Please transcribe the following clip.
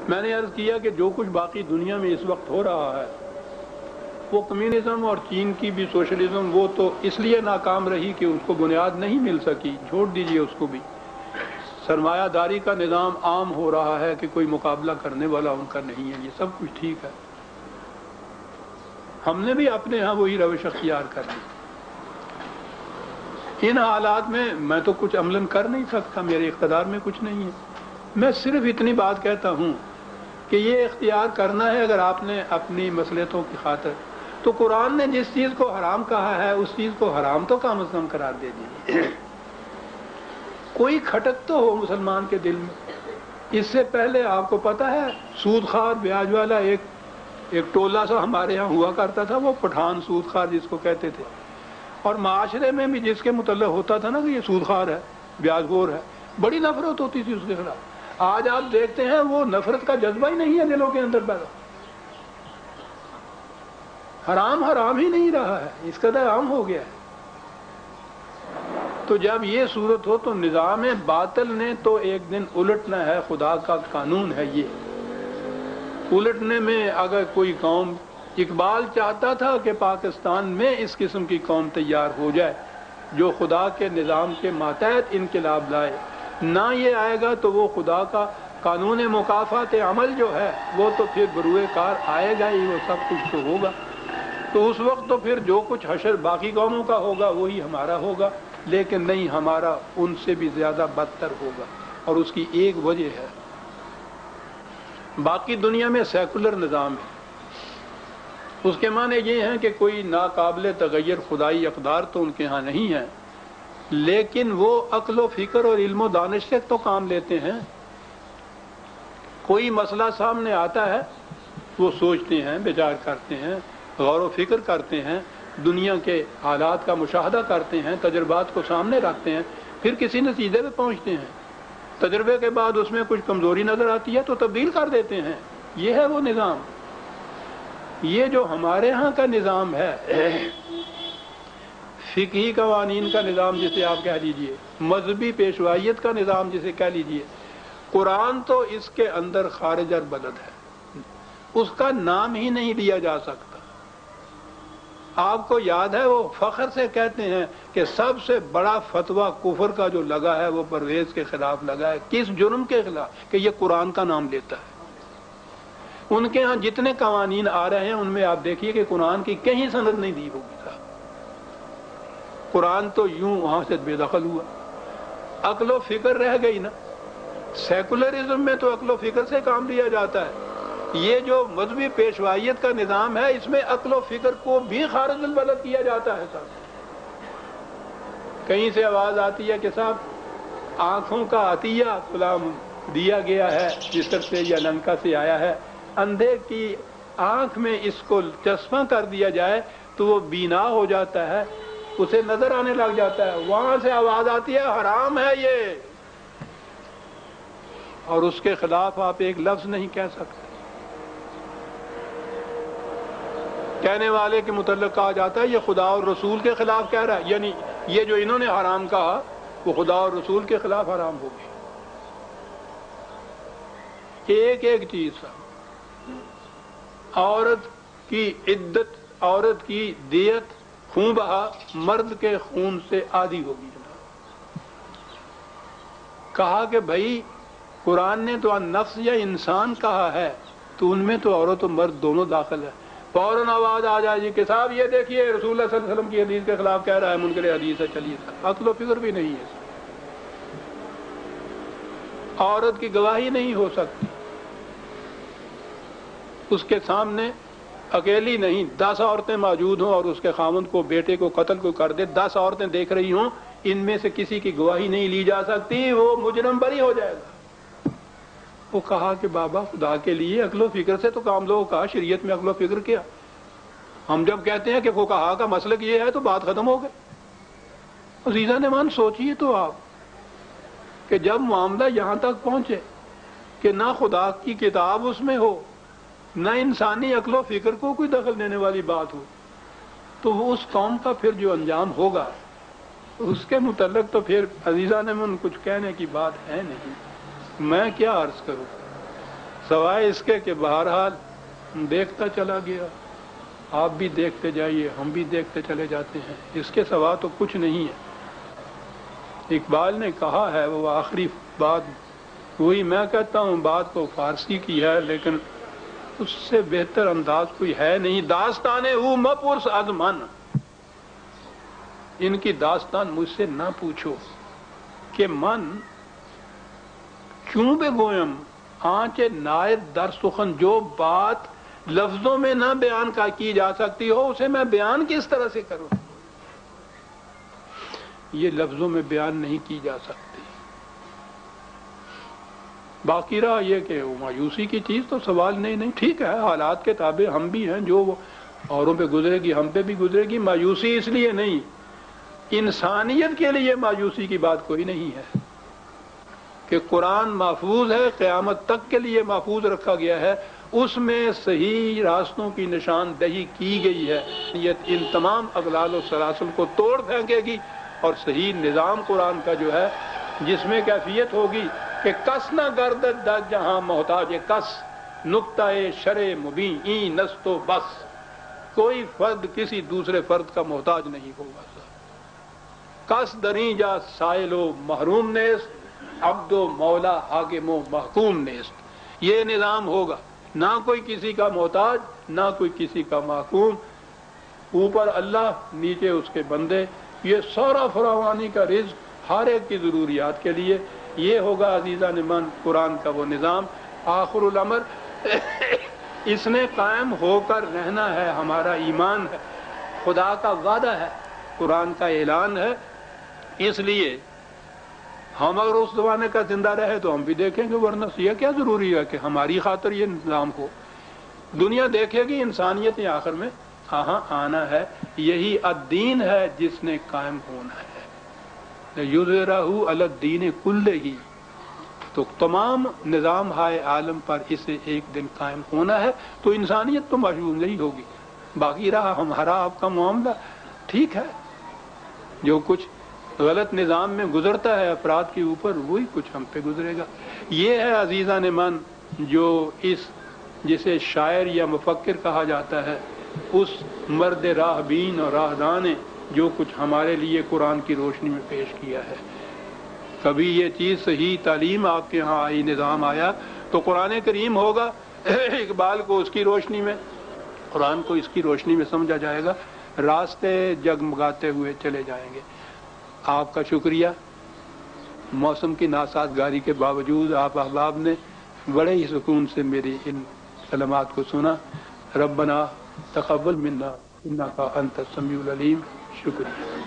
میں نے عرض کیا کہ جو کچھ باقی دنیا میں اس وقت ہو رہا ہے وہ کمیونزم اور چین کی بھی سوشلزم وہ تو اس لیے ناکام رہی کہ اس کو بنیاد نہیں مل سکی، چھوڑ دیجئے اس کو بھی۔ سرمایہ داری کا نظام عام ہو رہا ہے کہ کوئی مقابلہ کرنے والا ان کا نہیں ہے، یہ سب کچھ ٹھیک ہے۔ ہم نے بھی اپنے ہاں وہی روش اختیار کر لی۔ ان حالات میں تو کچھ عملاً کر نہیں سکتا، میرے اقتدار میں کچھ نہیں ہے۔ میں صرف اتنی بات کہتا ہوں کہ یہ اختیار کرنا ہے اگر آپ نے اپنی مصلحتوں کی خاطر، تو قرآن نے جس چیز کو حرام کہا ہے اس چیز کو حرام تو کم از کم قرار دے دیجیے۔ کوئی کھٹک تو ہو مسلمان کے دل میں۔ اس سے پہلے آپ کو پتہ ہے سود خوار بیاج والا ایک ٹولہ سا ہمارے ہاں ہوا کرتا تھا، وہ پٹھان سود خوار جس کو کہتے تھے، اور معاشرے میں بھی جس کے متعلق ہوتا تھا نا کہ یہ سود خوار ہے، بیاج خور ہے، بڑی نفرت ہوتی تھی اس کے خلاف۔ آج آپ دیکھتے ہیں وہ نفرت کا جذبہ ہی نہیں ہے دلوں کے اندر پیدا، حرام ہی نہیں رہا ہے، اس قدر عام ہو گیا ہے۔ تو جب یہ صورت ہو تو نظام باطل نے تو ایک دن الٹنا ہے، خدا کا قانون ہے یہ۔ الٹنے میں اگر کوئی قوم، اقبال چاہتا تھا کہ پاکستان میں اس قسم کی قوم تیار ہو جائے جو خدا کے نظام کے ماتحت انقلاب لائے، نہ یہ آئے گا تو وہ خدا کا قانون مکافات عمل جو ہے وہ تو پھر بروئے کار آئے گا ہی، وہ سب کچھ تو ہوگا۔ تو اس وقت تو پھر جو کچھ حشر باقی قوموں کا ہوگا وہی ہمارا ہوگا، لیکن نہیں، ہمارا ان سے بھی زیادہ بدتر ہوگا، اور اس کی ایک وجہ ہے باقی دنیا میں سیکولر نظام ہے۔ اس کے معنی یہ ہیں کہ کوئی ناقابل تغیر خدائی اقدار تو ان کے ہاں نہیں ہے، لیکن وہ عقل و فکر اور علم و دانش سے تو کام لیتے ہیں۔ کوئی مسئلہ سامنے آتا ہے وہ سوچتے ہیں، بچار کرتے ہیں، غور و فکر کرتے ہیں، دنیا کے حالات کا مشاہدہ کرتے ہیں، تجربات کو سامنے رکھتے ہیں، پھر کسی نتیجے پہ پہنچتے ہیں۔ تجربے کے بعد اس میں کچھ کمزوری نظر آتی ہے تو تبدیل کر دیتے ہیں۔ یہ ہے وہ نظام۔ یہ جو ہمارے ہاں کا نظام ہے، فقہی قوانین کا نظام جسے آپ کہہ لیجئے، مذہبی پیشوائیت کا نظام جسے کہہ لیجئے، قرآن تو اس کے اندر خارج البلد ہے، اس کا نام ہی نہیں لیا جا سکتا۔ آپ کو یاد ہے وہ فخر سے کہتے ہیں کہ سب سے بڑا فتویٰ کفر کا جو لگا ہے وہ پرویز کے خلاف لگا ہے۔ کس جرم کے خلاف؟ کہ یہ قرآن کا نام لیتا ہے۔ ان کے ہاں جتنے قوانین آ رہے ہیں ان میں آپ دیکھیے کہ قرآن کی کہیں سند نہیں دی ہوگی صاحب۔ قرآن تو یوں وہاں سے بے دخل ہوا، عقل و فکر رہ گئی نا۔ سیکولرزم میں تو عقل و فکر سے کام لیا جاتا ہے، یہ جو مذہبی پیشوائیت کا نظام ہے اس میں عقل و فکر کو بھی خارج البلد کیا جاتا ہے صاحب۔ کہیں سے آواز آتی ہے کہ صاحب آنکھوں کا عطیہ فلاں دیا گیا ہے، مصر سے یا لنکا سے آیا ہے، اندھے کی آنکھ میں اس کو چشمہ کر دیا جائے تو وہ بینا ہو جاتا ہے، اسے نظر آنے لگ جاتا ہے۔ وہاں سے آواز آتی ہے حرام ہے یہ، اور اس کے خلاف آپ ایک لفظ نہیں کہہ سکتے۔ کہنے والے کے متعلق کہا جاتا ہے یہ خدا اور رسول کے خلاف کہہ رہا ہے، یعنی یہ جو انہوں نے حرام کہا وہ خدا اور رسول کے خلاف حرام ہوگی۔ ایک ایک چیز، عورت کی عدت، عورت کی دیت، خون بہا مرد کے خون سے آدھی ہوگی۔ کہا کہ بھائی قرآن نے تو نفس یا انسان کہا ہے تو ان میں تو عورت و مرد دونوں داخل ہے۔ فوراً آواز آ جائے گی کہ صاحب یہ دیکھیے رسول اللہ صلی اللہ علیہ وسلم کی حدیث کے خلاف کہہ رہا ہے، منکر حدیث ہے، چلیے صاحب۔ عقل و فکر بھی نہیں ہے، عورت کی گواہی نہیں ہو سکتی، اس کے سامنے اکیلی نہیں 10 عورتیں موجود ہوں اور اس کے خاوند کو، بیٹے کو قتل کو کر دے، 10 عورتیں دیکھ رہی ہوں، ان میں سے کسی کی گواہی نہیں لی جا سکتی، وہ مجرم بری ہو جائے گا۔ وہ کہا کہ بابا خدا کے لیے عقل و فکر سے تو کام لو، کہا شریعت میں عقل و فکر کیا؟ ہم جب کہتے ہیں کہ فقہا کا مسلک یہ ہے تو بات ختم ہو گئی۔ عزیزان ایمان سوچئے تو آپ کہ جب معاملہ یہاں تک پہنچے کہ نہ خدا کی کتاب اس میں ہو، نہ انسانی عقل و فکر کو کوئی دخل دینے والی بات ہو، تو وہ اس قوم کا پھر جو انجام ہوگا اس کے متعلق تو پھر عزیزان من کچھ کہنے کی بات ہے نہیں۔ میں کیا عرض کروں، سوائے اس کے کہ بہرحال دیکھتا چلا گیا، آپ بھی دیکھتے جائیے، ہم بھی دیکھتے چلے جاتے ہیں، اس کے سوا تو کچھ نہیں ہے۔ اقبال نے کہا ہے، وہ آخری بات وہی میں کہتا ہوں، بات کو فارسی کی ہے لیکن اس سے بہتر انداز کوئی ہے نہیں۔ داستانے او مپرس از من، ان کی داستان مجھ سے نہ پوچھو کہ من کیوں بے گویم آنچے نائر در سخن، جو بات لفظوں میں نہ بیان کی جا سکتی ہو اسے میں بیان کس طرح سے کروں؟ یہ لفظوں میں بیان نہیں کی جا سکتی۔ باقی رہا یہ کہ مایوسی کی چیز تو سوال نہیں، ٹھیک ہے، حالات کے تابع ہم بھی ہیں، جو اوروں پہ گزرے گی ہم پہ بھی گزرے گی۔ مایوسی اس لیے نہیں، انسانیت کے لیے مایوسی کی بات کوئی نہیں ہے کہ قرآن محفوظ ہے، قیامت تک کے لیے محفوظ رکھا گیا ہے، اس میں صحیح راستوں کی نشاندہی کی گئی ہے۔ یہ ان تمام اغلال و سلاسل کو توڑ پھینکے گی، اور صحیح نظام قرآن کا جو ہے جس میں کیفیت ہوگی کہ کس نہ گردد در جہاں محتاج کس، نقطہ شرع مبین این نست و بس، کوئی فرد کسی دوسرے فرد کا محتاج نہیں ہوگا۔ کس دریں جا سائل و محروم نیست، عبد و مولا حاکم و محکوم نیست۔ یہ نظام ہوگا، نہ کوئی کسی کا محتاج، نہ کوئی کسی کا محکوم، اوپر اللہ نیچے اس کے بندے، یہ سارا فراوانی کا رزق ہر ایک کی ضروریات کے لیے۔ یہ ہوگا عزیزان من قرآن کا وہ نظام۔ آخر الامر اس نے قائم ہو کر رہنا ہے، ہمارا ایمان ہے، خدا کا وعدہ ہے، قرآن کا اعلان ہے۔ اس لیے ہم اگر اس زمانے کا زندہ رہے تو ہم بھی دیکھیں گے، ورنہ یہ کیا ضروری ہے کہ ہماری خاطر یہ نظام ہو؟ دنیا دیکھے گی، انسانیت نے آخر میں آنا ہے۔ یہی الدین ہے جس نے قائم ہونا ہے، یظہرہ علی الدین کلہ، تو تمام نظام ہائے عالم پر اسے ایک دن قائم ہونا ہے، تو انسانیت تو محفوظ نہیں ہوگی۔ باقی رہا ہمارا آپ کا معاملہ، ٹھیک ہے، جو کچھ غلط نظام میں گزرتا ہے افراد کے اوپر وہی کچھ ہم پہ گزرے گا۔ یہ ہے عزیزان من جو اس جسے شاعر یا مفکر کہا جاتا ہے، اس مرد راہ بین اور راہدان نے جو کچھ ہمارے لیے قرآن کی روشنی میں پیش کیا ہے۔ کبھی یہ چیز صحیح تعلیم آپ کے ہاں آئی، نظام آیا تو قرآن کریم ہوگا، اقبال کو اس کی روشنی میں، قرآن کو اس کی روشنی میں سمجھا جائے گا، راستے جگمگاتے ہوئے چلے جائیں گے۔ آپ کا شکریہ، موسم کی ناسازگاری کے باوجود آپ احباب نے بڑے ہی سکون سے میری ان کلمات کو سنا۔ ربنا تقبل منا انک انت السمیع العلیم۔ شکریہ۔